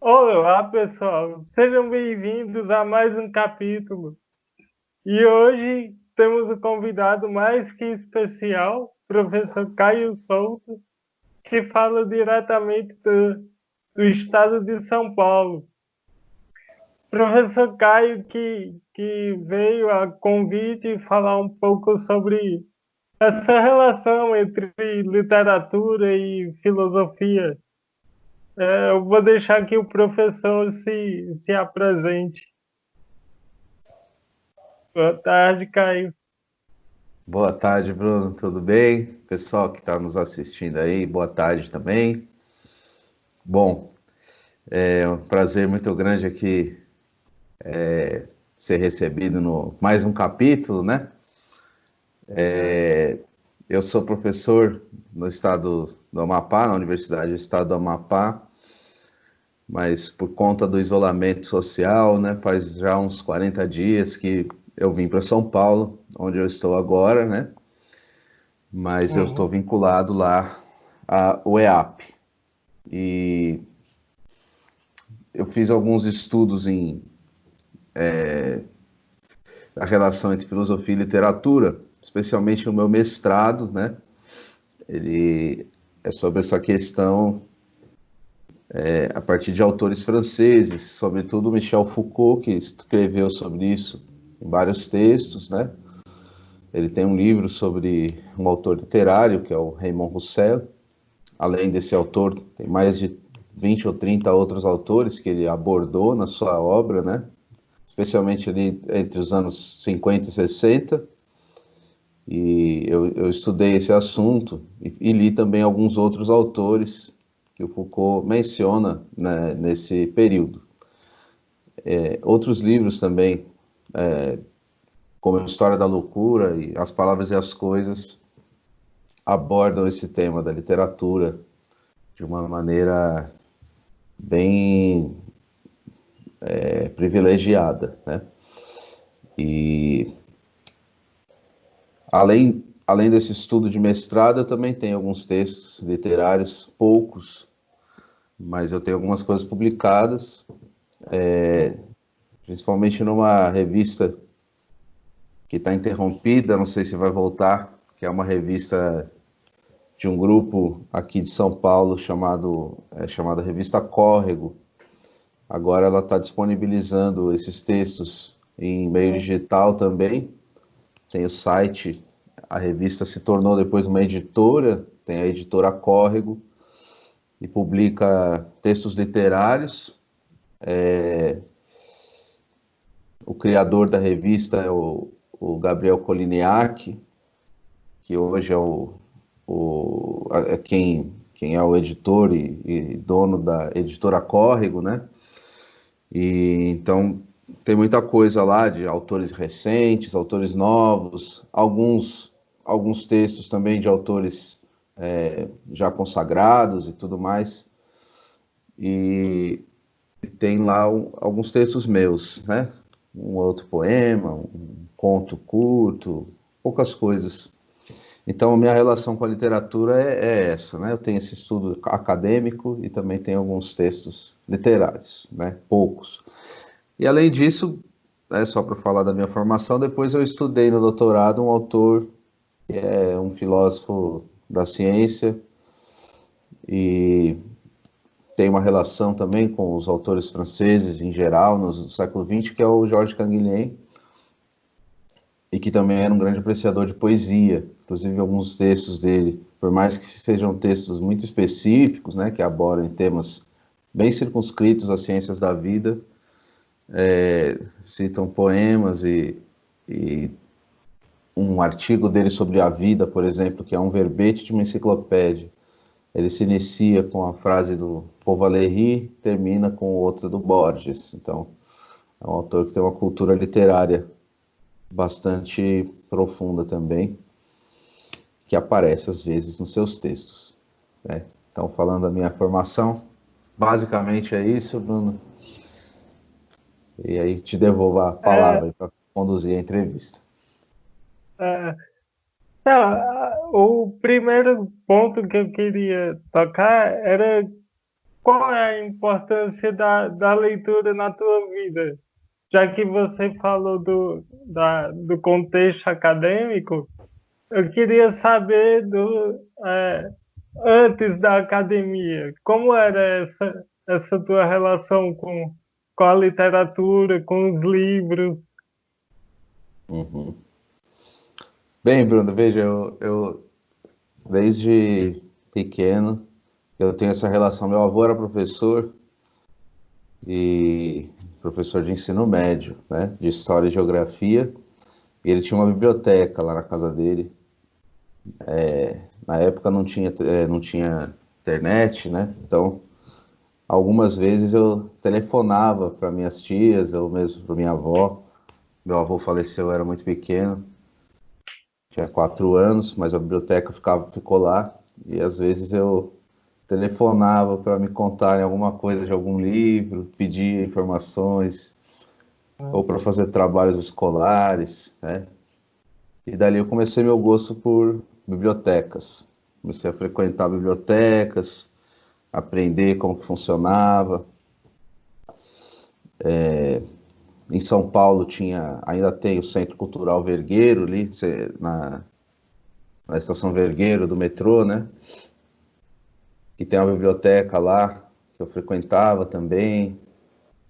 Olá, pessoal. Sejam bem-vindos a mais um capítulo. E hoje temos um convidado mais que especial, professor Caio Souto, que fala diretamente do estado de São Paulo. Professor Caio, que veio a convite falar um pouco sobre essa relação entre literatura e filosofia. Eu vou deixar que o professor se apresente. Boa tarde, Caio. Boa tarde, Bruno. Tudo bem? Pessoal que está nos assistindo aí, boa tarde também. Bom, é um prazer muito grande aqui ser recebido no mais um capítulo, né? Eu sou professor no estado do Amapá, na Universidade do Estado do Amapá, mas por conta do isolamento social, né? Faz já uns 40 dias que eu vim para São Paulo, onde eu estou agora, né? Mas eu estou Uhum. vinculado lá ao EAP. E eu fiz alguns estudos em a relação entre filosofia e literatura, especialmente no meu mestrado, né? Ele é sobre essa questão a partir de autores franceses, sobretudo Michel Foucault, que escreveu sobre isso em vários textos, né? Ele tem um livro sobre um autor literário, que é o Raymond Roussel. Além desse autor, tem mais de 20 ou 30 outros autores que ele abordou na sua obra, né? Especialmente ali entre os anos 50 e 60, e eu estudei esse assunto e li também alguns outros autores que o Foucault menciona, né, nesse período. Outros livros também, como História da Loucura e As Palavras e as Coisas, abordam esse tema da literatura de uma maneira bem privilegiada, né? E além desse estudo de mestrado, eu também tenho alguns textos literários, poucos, mas eu tenho algumas coisas publicadas, principalmente numa revista que está interrompida, não sei se vai voltar, que é uma revista de um grupo aqui de São Paulo chamada Revista Córrego. Agora ela está disponibilizando esses textos em meio digital também. Tem o site, a revista se tornou depois uma editora, tem a editora Córrego, e publica textos literários. O criador da revista é o Gabriel Koliniak, que hoje é quem é o editor e dono da editora Córrego, né? E então tem muita coisa lá de autores recentes, autores novos, alguns textos também de autores já consagrados e tudo mais. E tem lá alguns textos meus, né? Um outro poema, um conto curto, poucas coisas. Então, a minha relação com a literatura é essa, né? Eu tenho esse estudo acadêmico e também tenho alguns textos literários, né? Poucos. E além disso, só para falar da minha formação, depois eu estudei no doutorado um autor que é um filósofo da ciência e tem uma relação também com os autores franceses em geral, no século XX, que é o Georges Canguilhem, e que também era um grande apreciador de poesia. Inclusive, alguns textos dele, por mais que sejam textos muito específicos, né, que abordem temas bem circunscritos às ciências da vida, citam poemas e um artigo dele sobre a vida, por exemplo, que é um verbete de uma enciclopédia. Ele se inicia com a frase do Paul Valéry, termina com outra do Borges. Então, é um autor que tem uma cultura literária bastante profunda também, que aparece às vezes nos seus textos, né? Então, falando da minha formação, basicamente é isso, Bruno. E aí te devolvo a É, palavra para conduzir a entrevista. é, tá, o primeiro ponto que eu queria tocar era qual é a importância da leitura na tua vida? Já que você falou do contexto acadêmico, eu queria saber antes da academia, como era essa tua relação com a literatura, com os livros? Uhum. Bem, Bruno, veja, eu desde pequeno eu tenho essa relação. Meu avô era professor e professor de ensino médio, né, de história e geografia. E ele tinha uma biblioteca lá na casa dele. Na época não tinha internet, né? Então, algumas vezes eu telefonava para minhas tias, ou mesmo para minha avó. Meu avô faleceu, eu era muito pequeno, tinha 4 anos, mas a biblioteca ficou lá. E às vezes eu telefonava para me contarem alguma coisa de algum livro, pedia informações, ou para fazer trabalhos escolares, né? E dali eu comecei meu gosto por bibliotecas. Comecei a frequentar bibliotecas, aprender como que funcionava. Em São Paulo ainda tem o Centro Cultural Vergueiro ali, na estação Vergueiro do metrô, né? Que tem uma biblioteca lá que eu frequentava também,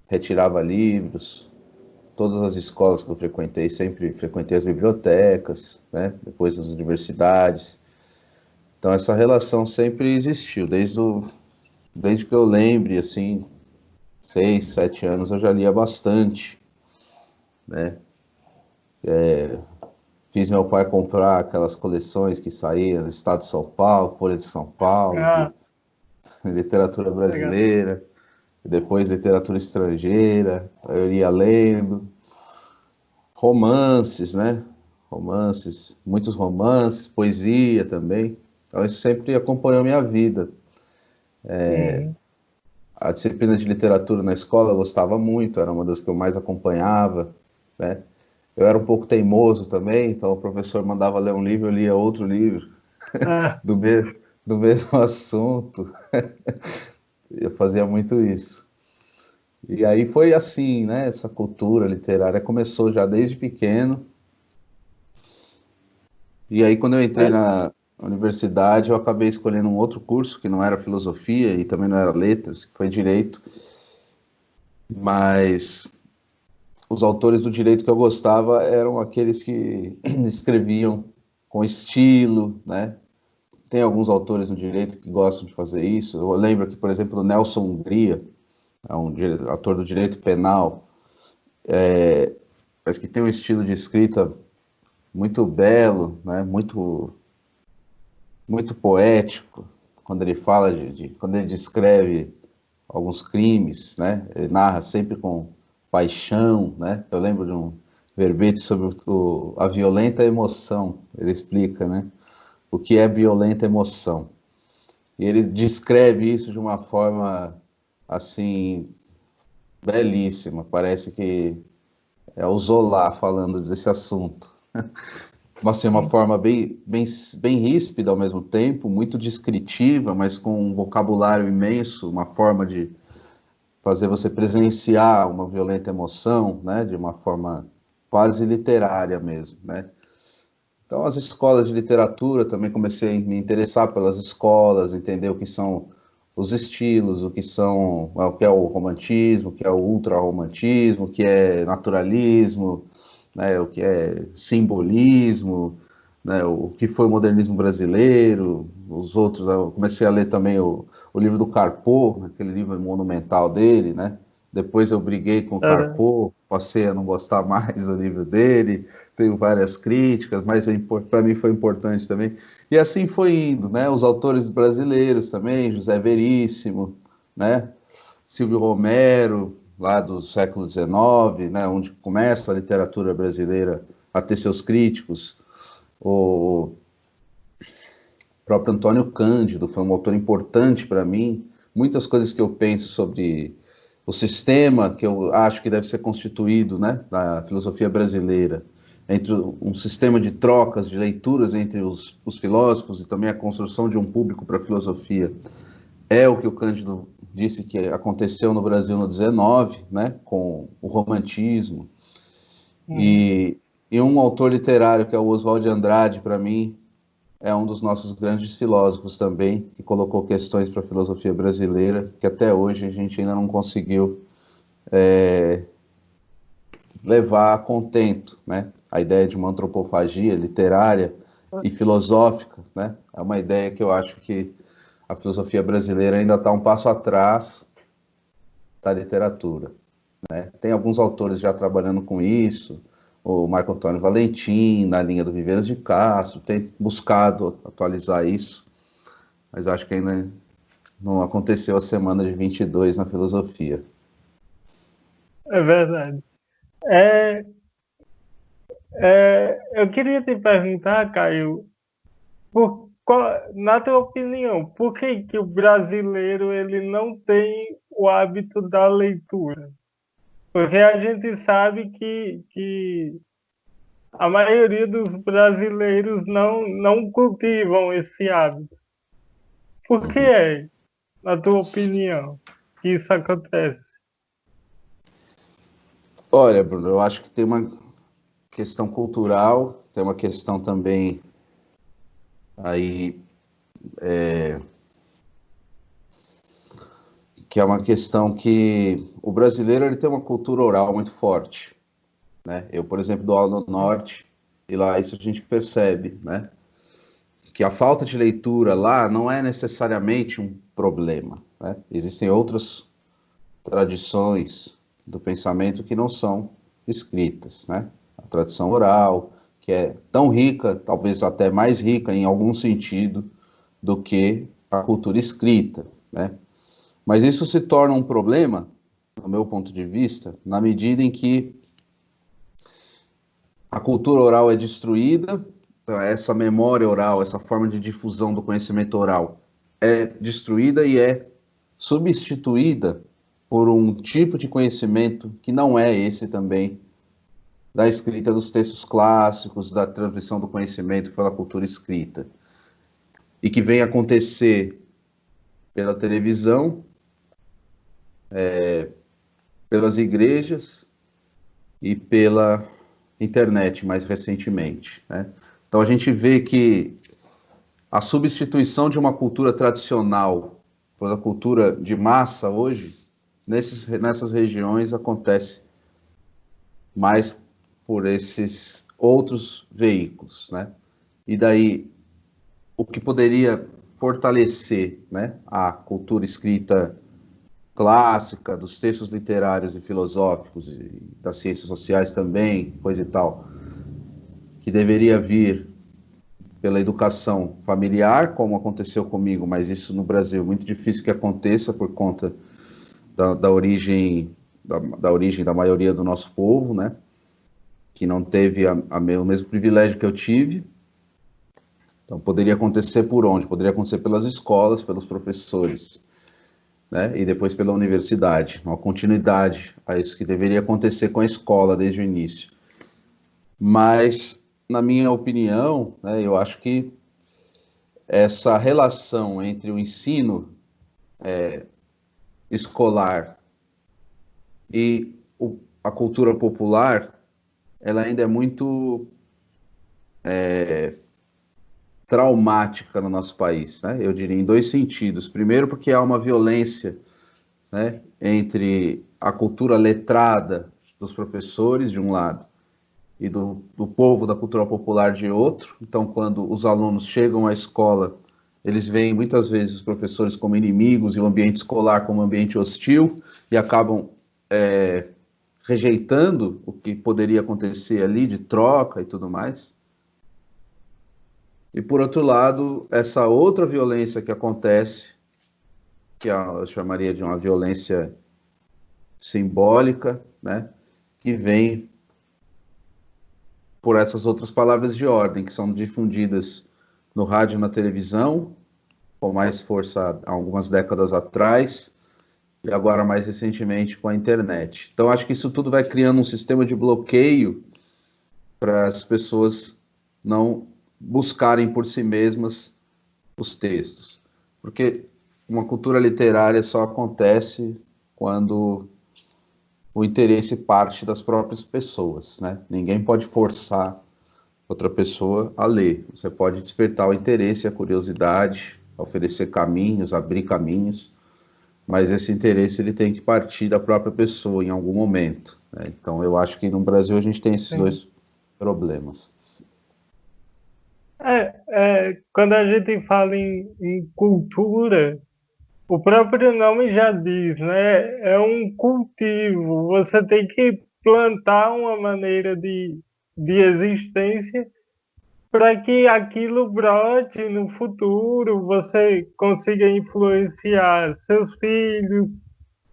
retirava livros. Todas as escolas que eu frequentei, sempre frequentei as bibliotecas, né? Depois as universidades. Então essa relação sempre existiu, desde que eu lembre, assim, 6, 7 anos eu já lia bastante, né? Fiz meu pai comprar aquelas coleções que saíam do Estado de São Paulo, Folha de São Paulo, de Ah, literatura legal. brasileira, depois literatura estrangeira, eu ia lendo, romances, né? Romances, muitos romances, poesia também. Então isso sempre acompanhou minha vida. Uhum. A disciplina de literatura na escola eu gostava muito, era uma das que eu mais acompanhava, né? Eu era um pouco teimoso também, então o professor mandava ler um livro, eu lia outro livro Ah, do mesmo, do mesmo assunto. Eu fazia muito isso. E aí foi assim, né? Essa cultura literária começou já desde pequeno. E aí quando eu entrei é, na universidade, eu acabei escolhendo um outro curso que não era filosofia e também não era letras, que foi direito. Mas os autores do direito que eu gostava eram aqueles que escreviam com estilo, né? Tem alguns autores no direito que gostam de fazer isso. Eu lembro que, por exemplo, o Nelson Hungria, é um autor do direito penal, mas que tem um estilo de escrita muito belo, né? Muito poético, quando ele fala quando ele descreve alguns crimes, né? Ele narra sempre com paixão, né? Eu lembro de um verbete sobre a violenta emoção. Ele explica, né? O que é violenta emoção. E ele descreve isso de uma forma assim belíssima. Parece que é o Zola falando desse assunto. Mas assim, uma forma bem ríspida ao mesmo tempo, muito descritiva, mas com um vocabulário imenso, uma forma de fazer você presenciar uma violenta emoção, né, de uma forma quase literária mesmo, né. Então, as escolas de literatura, também comecei a me interessar pelas escolas, entender o que são os estilos, o que é o romantismo, o que é o ultrarromantismo, o que é naturalismo, né, o que é simbolismo, né, o que foi o modernismo brasileiro, os outros. Eu comecei a ler também o livro do Carpo, aquele livro monumental dele, né? Depois eu briguei com o era- Carpo, passei a não gostar mais do livro dele, tenho várias críticas, mas para mim foi importante também. E assim foi indo, né? Os autores brasileiros também, José Veríssimo, né? Silvio Romero, lá do século XIX, né? Onde começa a literatura brasileira a ter seus críticos. O próprio Antônio Cândido foi um autor importante para mim. Muitas coisas que eu penso sobre o sistema que eu acho que deve ser constituído, né, na filosofia brasileira, entre um sistema de trocas, de leituras entre os filósofos e também a construção de um público para a filosofia. é o que o Cândido disse que aconteceu no Brasil no 19, né, com o romantismo. E um autor literário, que é o Oswald de Andrade, para mim, é um dos nossos grandes filósofos também, que colocou questões para a filosofia brasileira, que até hoje a gente ainda não conseguiu levar a contento, né? A ideia de uma antropofagia literária e filosófica, né? É uma ideia que eu acho que a filosofia brasileira ainda está um passo atrás da literatura, né? Tem alguns autores já trabalhando com isso, o Marco Antônio Valentim, na linha do Viveiros de Castro, tem buscado atualizar isso, mas acho que ainda não aconteceu a semana de 22 na filosofia. É verdade. É, eu queria te perguntar, Caio, na tua opinião, por que que o brasileiro ele não tem o hábito da leitura? Porque a gente sabe que a maioria dos brasileiros não cultivam esse hábito. Por que é, na tua opinião, que isso acontece? Olha, Bruno, eu acho que tem uma questão cultural, tem uma questão também aí que é uma questão que o brasileiro ele tem uma cultura oral muito forte, né? Eu, por exemplo, dou aula no Norte e lá isso a gente percebe, né? Que a falta de leitura lá não é necessariamente um problema, né? Existem outras tradições do pensamento que não são escritas, né? A tradição oral, que é tão rica, talvez até mais rica em algum sentido, do que a cultura escrita, né? Mas isso se torna um problema, do meu ponto de vista, na medida em que a cultura oral é destruída, então essa memória oral, essa forma de difusão do conhecimento oral é destruída e é substituída por um tipo de conhecimento que não é esse também da escrita dos textos clássicos, da transmissão do conhecimento pela cultura escrita, e que vem acontecer pela televisão, pelas igrejas e pela internet mais recentemente, né? Então a gente vê que a substituição de uma cultura tradicional pela cultura de massa hoje, nessas regiões acontece mais por esses outros veículos, né? E daí o que poderia fortalecer, né, a cultura escrita clássica, dos textos literários e filosóficos e das ciências sociais também, coisa e tal, que deveria vir pela educação familiar, como aconteceu comigo, mas isso no Brasil é muito difícil que aconteça por conta da origem da origem da maioria do nosso povo, né? Que não teve o mesmo privilégio que eu tive. Então poderia acontecer por onde? Poderia acontecer pelas escolas, pelos professores, né? E depois pela universidade, uma continuidade a isso que deveria acontecer com a escola desde o início. Mas, na minha opinião, né, eu acho que essa relação entre o ensino escolar e a cultura popular, ela ainda é muito traumática no nosso país, né? Eu diria em dois sentidos. Primeiro, porque há uma violência, né, entre a cultura letrada dos professores, de um lado, e do povo da cultura popular de outro. Então, quando os alunos chegam à escola, eles veem muitas vezes os professores como inimigos e o ambiente escolar como um ambiente hostil e acabam rejeitando o que poderia acontecer ali de troca e tudo mais. E por outro lado, essa outra violência que acontece, que eu chamaria de uma violência simbólica, né, que vem por essas outras palavras de ordem, que são difundidas no rádio e na televisão, com mais força há algumas décadas atrás, e agora mais recentemente com a internet. Então, acho que isso tudo vai criando um sistema de bloqueio para as pessoas não buscarem por si mesmas os textos. Porque uma cultura literária só acontece quando o interesse parte das próprias pessoas, né? Ninguém pode forçar outra pessoa a ler. Você pode despertar o interesse, a curiosidade, oferecer caminhos, abrir caminhos, mas esse interesse ele tem que partir da própria pessoa em algum momento, né? Então eu acho que no Brasil a gente tem esses Sim. dois problemas. Quando a gente fala em cultura, o próprio nome já diz, né? É um cultivo. Você tem que plantar uma maneira de existência para que aquilo brote no futuro, você consiga influenciar seus filhos,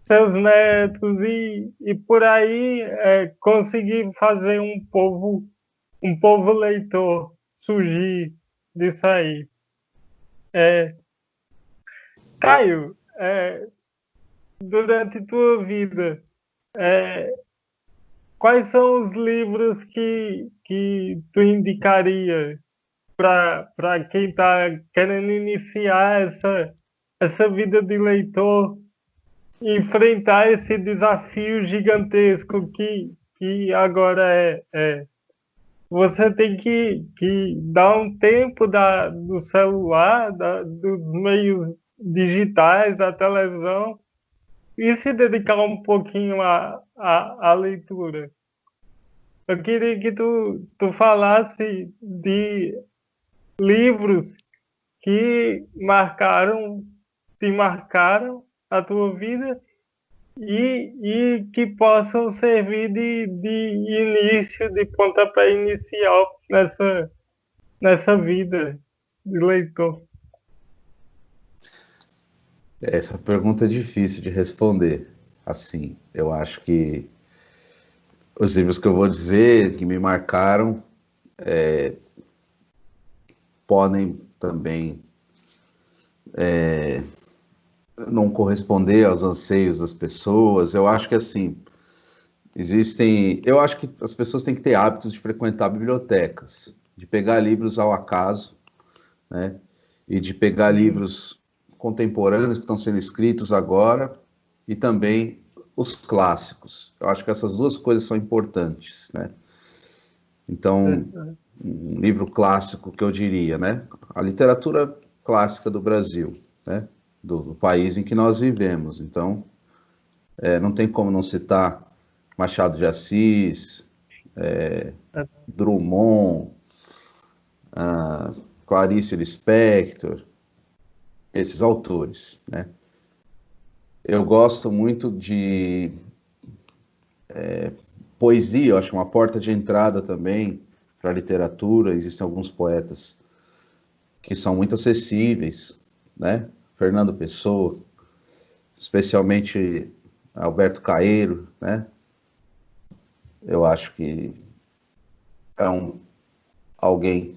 seus netos e por aí conseguir fazer um povo leitor surgir disso aí. É, Caio, durante tua vida, é, quais são os livros que tu indicaria para quem está querendo iniciar essa vida de leitor, enfrentar esse desafio gigantesco que agora é. Você tem que dar um tempo do celular, dos meios digitais, da televisão, e se dedicar um pouquinho à leitura. Eu queria que tu falasse de livros que te marcaram a tua vida e que possam servir de início, de pontapé inicial nessa vida de leitor. Essa pergunta é difícil de responder. Assim, eu acho que os livros que eu vou dizer que me marcaram podem também não corresponder aos anseios das pessoas. Eu acho que assim, eu acho que as pessoas têm que ter hábitos de frequentar bibliotecas, de pegar livros ao acaso, né? E de pegar livros contemporâneos que estão sendo escritos agora e também os clássicos. Eu acho que essas duas coisas são importantes, né? Então, um livro clássico que eu diria, né? A literatura clássica do Brasil, né? Do país em que nós vivemos. Então, não tem como não citar Machado de Assis, Drummond, Clarice Lispector, esses autores, né? Eu gosto muito de poesia, eu acho uma porta de entrada também para a literatura. Existem alguns poetas que são muito acessíveis, né? Fernando Pessoa, especialmente Alberto Caeiro, né? Eu acho que é alguém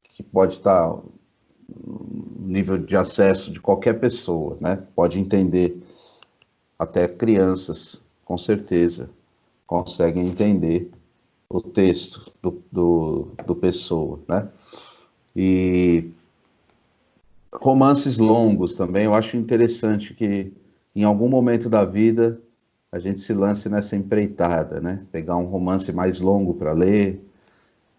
que pode estar no nível de acesso de qualquer pessoa, né? Pode entender, até crianças, com certeza, conseguem entender o texto do Pessoa, né? E romances longos também, eu acho interessante que em algum momento da vida a gente se lance nessa empreitada, né? Pegar um romance mais longo para ler,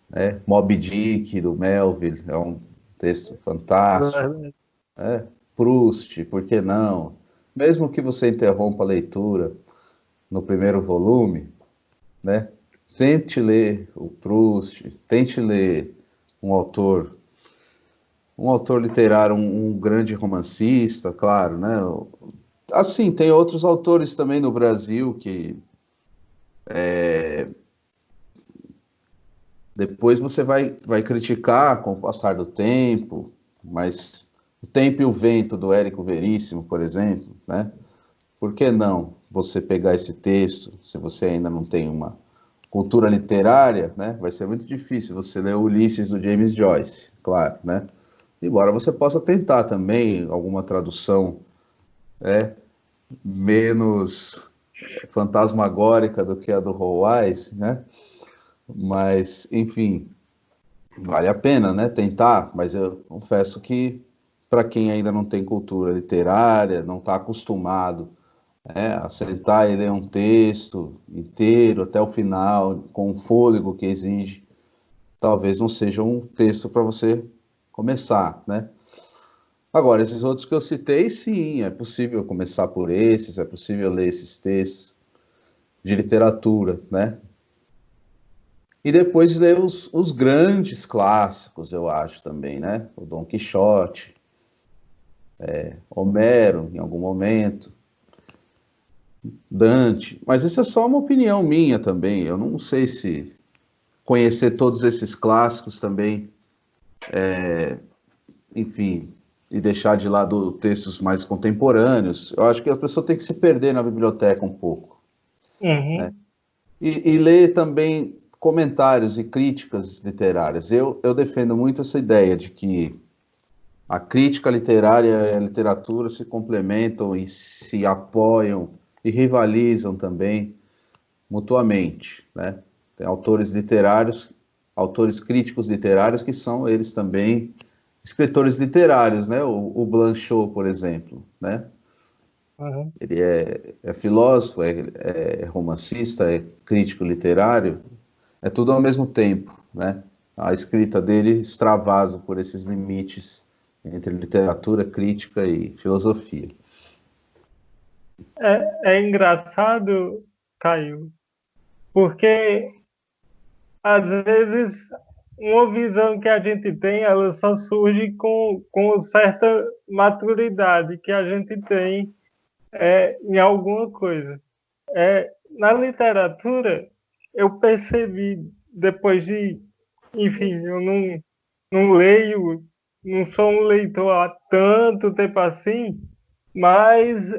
né? Moby Dick, do Melville, é um texto fantástico, né? Proust, por que não? Mesmo que você interrompa a leitura no primeiro volume, né? Tente ler o Proust, tente ler um autor literário, um grande romancista, claro, né? Assim, tem outros autores também no Brasil que depois você vai criticar com o passar do tempo, mas O Tempo e o Vento, do Érico Veríssimo, por exemplo, né? Por que não você pegar esse texto, se você ainda não tem uma cultura literária, né? Vai ser muito difícil você ler Ulisses, do James Joyce, claro, né? Embora você possa tentar também alguma tradução menos fantasmagórica do que a do Hall Wise, né? Mas, enfim, vale a pena, né? Tentar, mas eu confesso que para quem ainda não tem cultura literária, não está acostumado, a sentar e ler um texto inteiro até o final, com o fôlego que exige, talvez não seja um texto para você começar, né? Agora, esses outros que eu citei, sim, é possível começar por esses, é possível ler esses textos de literatura, né? E depois ler os grandes clássicos, eu acho também, né? O Dom Quixote, Homero, em algum momento, Dante. Mas isso é só uma opinião minha também. Eu não sei se conhecer todos esses clássicos também, enfim, e deixar de lado textos mais contemporâneos. Eu acho que a pessoa tem que se perder na biblioteca um pouco, né? Uhum. E ler também comentários e críticas literárias. Eu defendo muito essa ideia de que a crítica literária e a literatura se complementam e se apoiam e rivalizam também mutuamente, né? Tem autores literários, autores críticos literários que são eles também escritores literários, né? O Blanchot, por exemplo, né? Uhum. Ele é filósofo, é romancista, é crítico literário, é tudo ao mesmo tempo, né? A escrita dele extravasa por esses limites entre literatura, crítica e filosofia. É engraçado, Caio, porque às vezes uma visão que a gente tem, ela só surge com certa maturidade que a gente tem em alguma coisa. Na literatura, eu percebi, depois de, enfim, eu não leio, não sou um leitor há tanto tempo assim, mas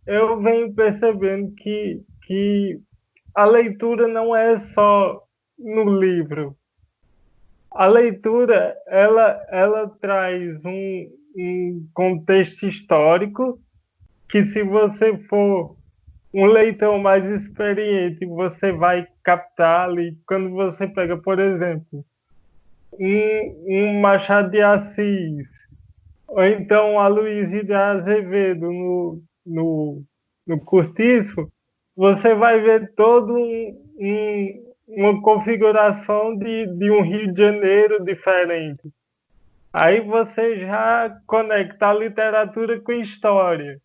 eu venho percebendo que a leitura não é só no livro. A leitura, ela traz um contexto histórico que, se você for um leitor mais experiente, você vai captar ali. Quando você pega, por exemplo, um Machado de Assis, ou então a Luísa de Azevedo no Cortiço, você vai ver todo uma configuração de um Rio de Janeiro diferente. Aí você já conecta a literatura com a história.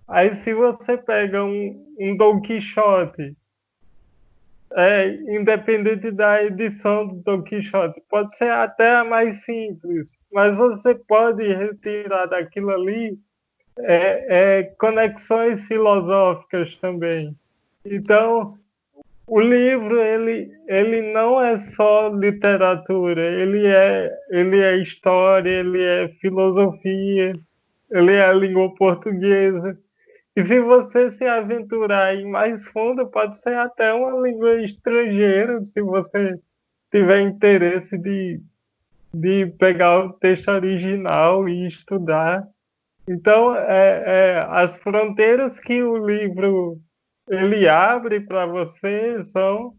Aí, se você pega um Dom Quixote, independente da edição do Dom Quixote, pode ser até a mais simples, mas você pode retirar daquilo ali conexões filosóficas também. Então, o livro, ele não é só literatura, ele é história, ele é filosofia, ele é a língua portuguesa. E se você se aventurar em mais fundo, pode ser até uma língua estrangeira, se você tiver interesse de pegar o texto original e estudar. Então, as fronteiras que o livro ele abre para você são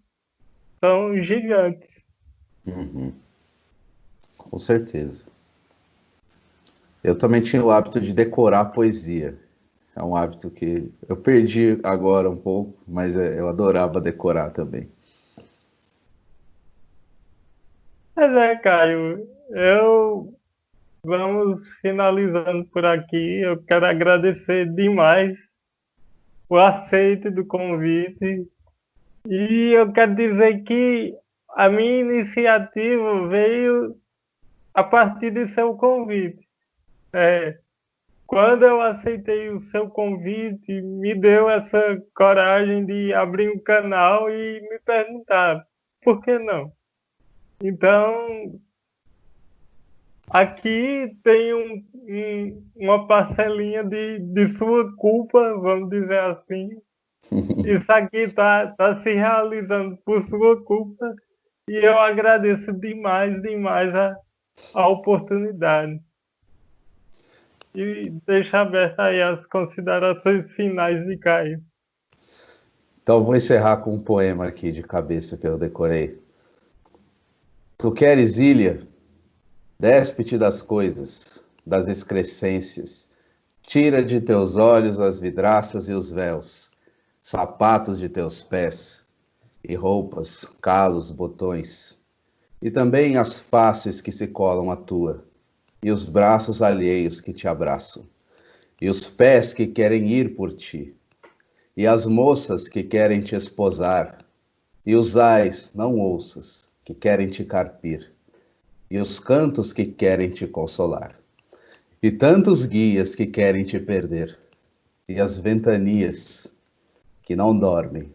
gigantes. Uhum, com certeza. Eu também tinha o hábito de decorar poesia. É um hábito que eu perdi agora um pouco, mas eu adorava decorar também. Mas Caio, vamos finalizando por aqui. Eu quero agradecer demais o aceite do convite. E eu quero dizer que a minha iniciativa veio a partir de seu convite. É, quando eu aceitei o seu convite, me deu essa coragem de abrir um canal e me perguntar, por que não? Então, aqui tem uma parcelinha de sua culpa, vamos dizer assim. Isso aqui tá se realizando por sua culpa e eu agradeço demais, demais a oportunidade. E deixo aberta aí as considerações finais de Caio. Então vou encerrar com um poema aqui de cabeça que eu decorei. Tu queres ilha, déspite das coisas, das excrescências. Tira de teus olhos as vidraças e os véus, sapatos de teus pés, e roupas, calos, botões, e também as faces que se colam à tua, e os braços alheios que te abraçam, e os pés que querem ir por ti, e as moças que querem te esposar, e os ais, não ouças, que querem te carpir, e os cantos que querem te consolar, e tantos guias que querem te perder, e as ventanias que não dormem,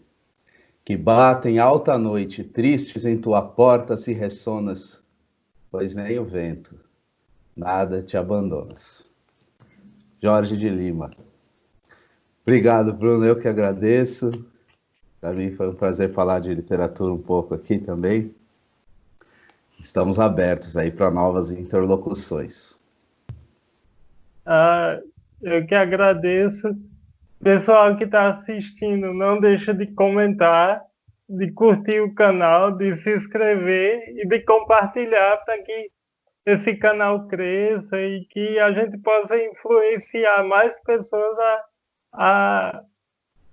que batem alta noite, tristes em tua porta se ressonas, pois nem o vento, nada te abandonas. Jorge de Lima. Obrigado, Bruno, eu que agradeço. Para mim foi um prazer falar de literatura um pouco aqui também. Estamos abertos aí para novas interlocuções. Eu que agradeço. Pessoal que está assistindo, não deixa de comentar, de curtir o canal, de se inscrever e de compartilhar para que esse canal cresça e que a gente possa influenciar mais pessoas a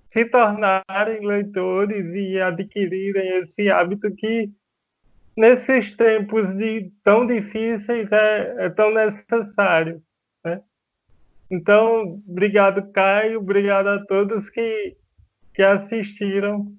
se tornarem leitores e adquirirem esse hábito que, nesses tempos tão difíceis, é tão necessário, né? Então, obrigado, Caio, obrigado a todos que assistiram